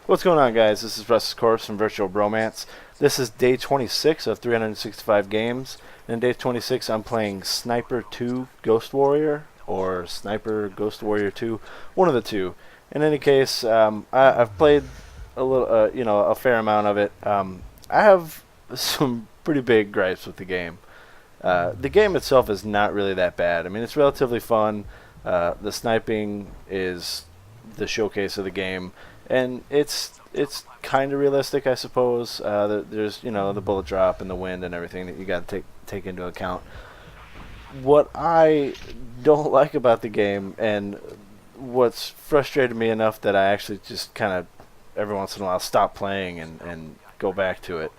What's going on, guys? This is Restless Corpse from VirtualBromance. This is day 26 of 365 games. In day 26, I'm playing Sniper 2 Ghost Warrior, or Sniper Ghost Warrior 2, one of the two. In any case, I've played a little, a fair amount of it. I have some pretty big gripes with the game. The game itself is not really that bad. I mean, it's relatively fun. The sniping is the showcase of the game. And it's kind of realistic, I suppose. There's the bullet drop and the wind and everything that you got to take into account. What I don't like about the game, and what's frustrated me enough that I actually just kind of every once in a while stop playing and go back to it,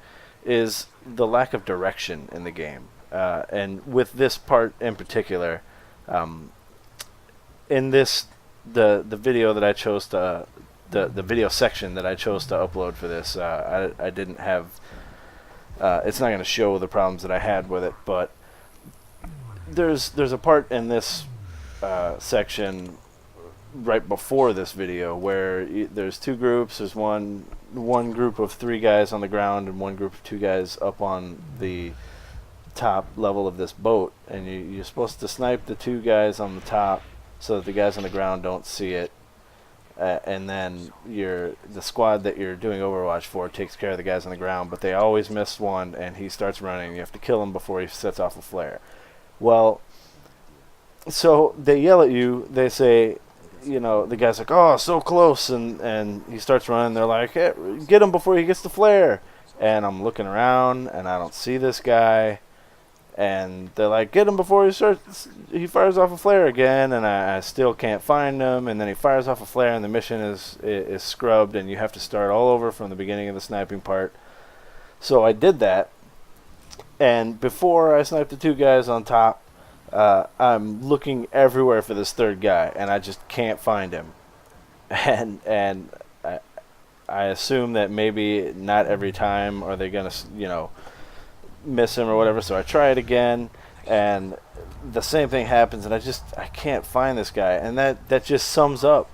is the lack of direction in the game. And with this part in particular, in the video that I chose to the video section that I chose to upload for this, I didn't have. It's not going to show the problems that I had with it, but there's a part in this section right before this video where there's two groups. There's one group of 3 guys on the ground and one group of 2 guys up on the top level of this boat, and you're supposed to snipe the 2 guys on the top so that the guys on the ground don't see it. And then the squad that you're doing Overwatch for takes care of the guys on the ground, but they always miss one, and he starts running. You have to kill him before he sets off a flare. Well, so they yell at you. They say, the guy's like, "Oh, so close," and he starts running. They're like, "Hey, get him before he gets the flare." And I'm looking around, and I don't see this guy. And they're like, "Get him before he fires off a flare again," and I still can't find him. And then he fires off a flare, and the mission is scrubbed, and you have to start all over from the beginning of the sniping part. So I did that, and before I sniped the 2 guys on top, I'm looking everywhere for this 3rd guy, and I just can't find him. And I assume that maybe not every time are they gonna miss him or whatever, so I try it again, and the same thing happens, and I can't find this guy. And that just sums up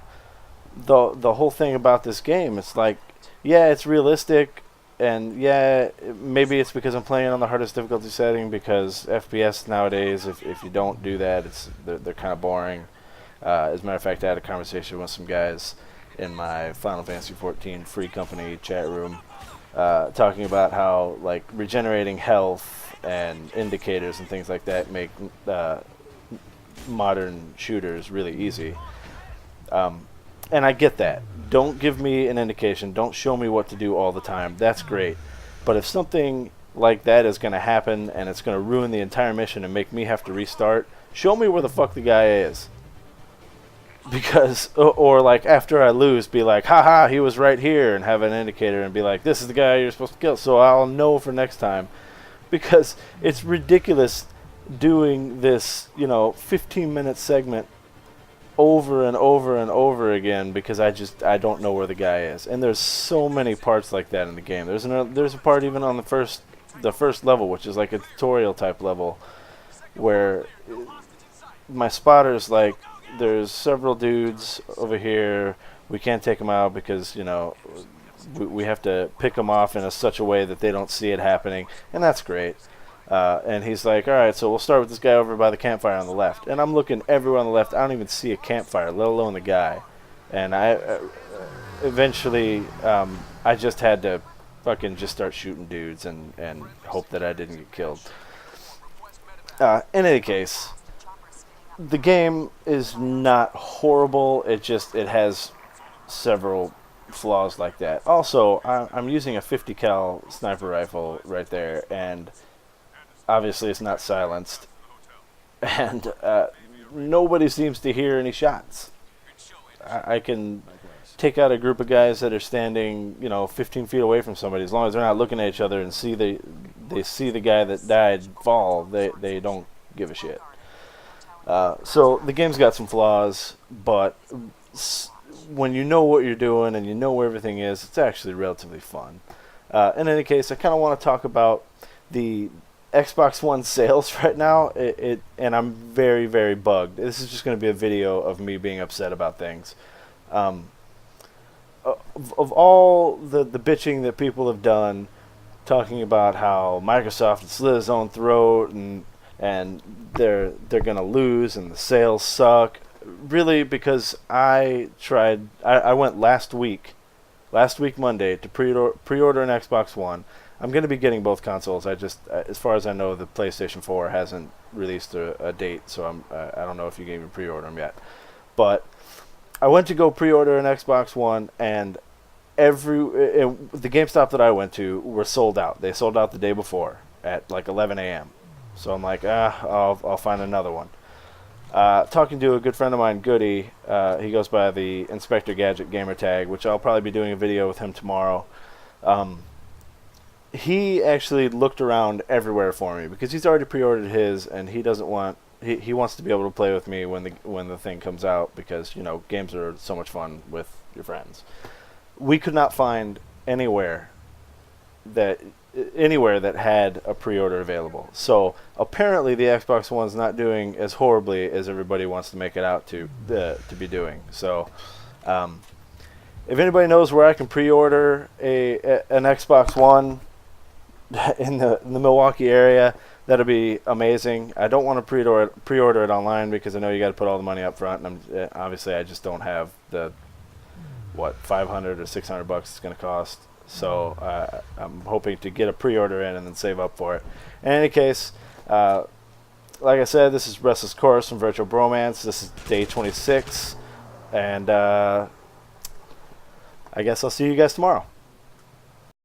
the whole thing about this game. It's like, yeah, it's realistic, and yeah, maybe it's because I'm playing on the hardest difficulty setting, because FPS nowadays, if you don't do that, they're kind of boring. As a matter of fact, I had a conversation with some guys in my Final Fantasy XIV free company chat room, talking about how regenerating health and indicators and things like that make modern shooters really easy. And I get that. Don't give me an indication. Don't show me what to do all the time. That's great. But if something like that is going to happen and it's going to ruin the entire mission and make me have to restart, show me where the fuck the guy is. Because, or after I lose, be like, haha, he was right here, and have an indicator and be like, this is the guy you're supposed to kill, so I'll know for next time. Because it's ridiculous doing this, 15-minute segment over and over and over again, because I don't know where the guy is. And there's so many parts like that in the game. There's a part even on the first level, which is like a tutorial type level, where my spotter's like, there's several dudes over here. We can't take them out because, we have to pick them off in such a way that they don't see it happening. And that's great. And he's like, all right, so we'll start with this guy over by the campfire on the left. And I'm looking everywhere on the left. I don't even see a campfire, let alone the guy. And I eventually, I just had to fucking just start shooting dudes and hope that I didn't get killed. In any case, the game is not horrible. It has several flaws like that. Also, I'm using a 50 cal sniper rifle right there, and obviously it's not silenced, and nobody seems to hear any shots. I can take out a group of guys that are standing 15 feet away from somebody. As long as they're not looking at each other and they see the guy that died fall, they don't give a shit. So the game's got some flaws, but when you know what you're doing and you know where everything is, it's actually relatively fun. In any case, I kind of want to talk about the Xbox One sales right now, and I'm very, very bugged. This is just going to be a video of me being upset about things. of all the bitching that people have done, talking about how Microsoft has slit his own throat and they're gonna lose and the sales suck. Really, because I went last week Monday to pre-order an Xbox One. I'm going to be getting both consoles. I just, as far as I know, the PlayStation 4 hasn't released a date, so I don't know if you can even pre-order them yet. But I went to go pre-order an Xbox One, and the GameStop that I went to were sold out. They sold out the day before at like 11 a.m. So I'm like, I'll find another one. Talking to a good friend of mine, Goody, he goes by the Inspector Gadget gamer tag, which I'll probably be doing a video with him tomorrow. He actually looked around everywhere for me because he's already pre-ordered his, and he doesn't want he wants to be able to play with me when the thing comes out because games are so much fun with your friends. We could not find anywhere that had a pre-order available. So apparently the Xbox One's not doing as horribly as everybody wants to make it out to be doing. So if anybody knows where I can pre-order an Xbox One in the Milwaukee area, that'll be amazing. I don't want to pre-order it online because I know you got to put all the money up front, and obviously I just don't have the $500 or $600 it's going to cost. So I'm hoping to get a pre-order in and then save up for it. In any case, like I said, this is Restless Corpse from VirtualBromance. This is day 26, and I guess I'll see you guys tomorrow.